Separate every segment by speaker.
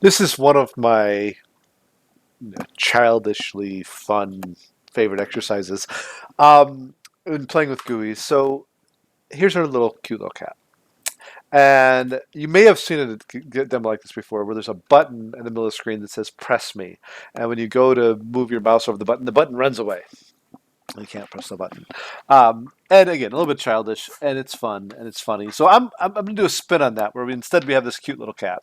Speaker 1: This is one of my childishly fun favorite exercises in playing with GUIs. So here's our little cute little cat. And you may have seen it get them like this before, where there's a button in the middle of the screen that says "Press me," and when you go to move your mouse over the button runs away. You can't press the button. And again, a little bit childish, and it's fun and it's funny. So I'm going to do a spin on that, where instead we have this cute little cat,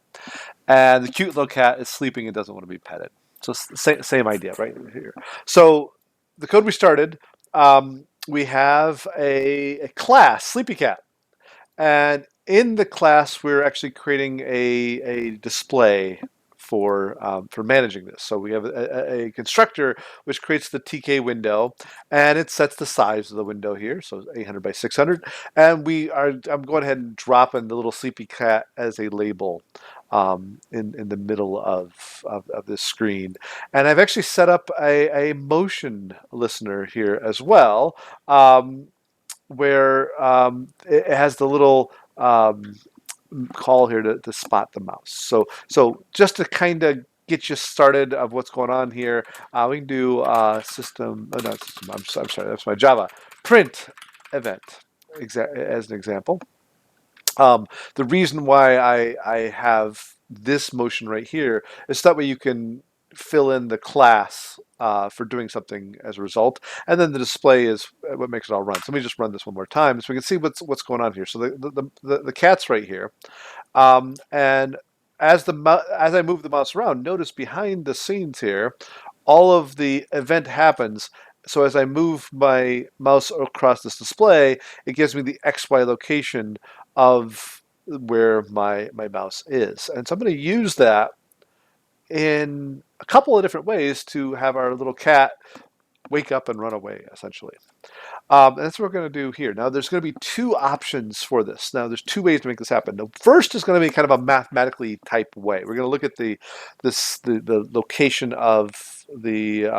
Speaker 1: and the cute little cat is sleeping and doesn't want to be petted. So same idea right here. So the code we started, we have a class, Sleepy Cat. And in the class, we're actually creating a display for managing this. So we have a constructor which creates the TK window, and it sets the size of the window here, so 800 by 600. And I'm going ahead and dropping the little sleepy cat as a label in the middle of this screen. And I've actually set up a motion listener here as well. Where it has the little call here to spot the mouse. So just to kind of get you started of what's going on here, we can do system. Oh, not system. I'm sorry. That's my Java print event as an example. The reason why I have this motion right here is so that way you can fill in the class for doing something as a result, and then the display is what makes it all run. So let me just run this one more time so we can see what's going on here. So the cat's right here, and as I move the mouse around, notice behind the scenes here, all of the event happens. So as I move my mouse across this display, it gives me the XY location of where my mouse is. And so I'm going to use that in a couple of different ways to have our little cat wake up and run away, essentially. And that's what we're going to do here. Now, there's going to be two options for this. Now, there's two ways to make this happen. The first is going to be kind of a mathematically type way. We're going to look at the location of the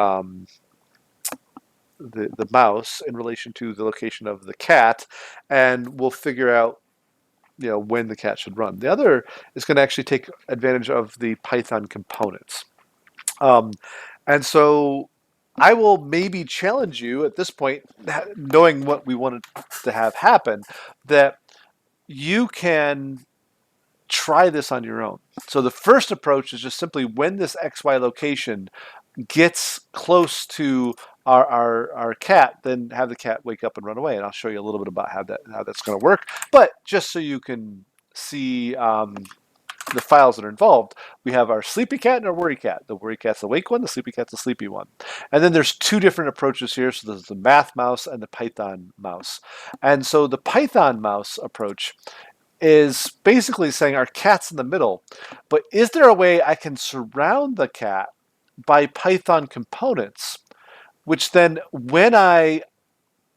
Speaker 1: mouse in relation to the location of the cat, and we'll figure out when the cat should run. The other is going to actually take advantage of the Python components. Um, and so I will maybe challenge you at this point, knowing what we wanted to have happen, that you can try this on your own. So the first approach is just simply when this XY location gets close to our cat, then have the cat wake up and run away. And I'll show you a little bit about how that's going to work. But just so you can see the files that are involved, we have our sleepy cat and our worry cat. The worry cat's the awake one, the sleepy cat's the sleepy one. And then there's two different approaches here. So there's the math mouse and the Python mouse. And so the Python mouse approach is basically saying our cat's in the middle, but is there a way I can surround the cat by Python components, which then when I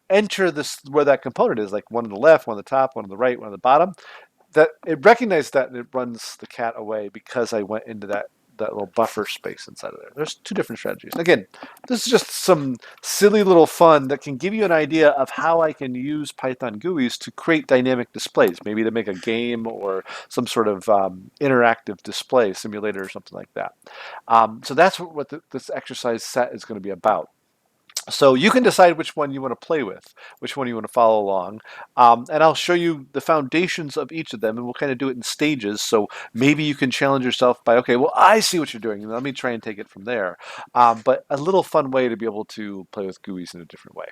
Speaker 1: enter this where that component is, like one on the left, one on the top, one on the right, one on the bottom, that it recognizes that and it runs the cat away because I went into that little buffer space inside of there. There's two different strategies. Again, this is just some silly little fun that can give you an idea of how I can use Python GUIs to create dynamic displays, maybe to make a game or some sort of interactive display simulator or something like that. So that's what this exercise set is going to be about. So you can decide which one you want to play with, which one you want to follow along. And I'll show you the foundations of each of them, and we'll kind of do it in stages. So maybe you can challenge yourself by, okay, well, I see what you're doing, and let me try and take it from there. But a little fun way to be able to play with GUIs in a different way.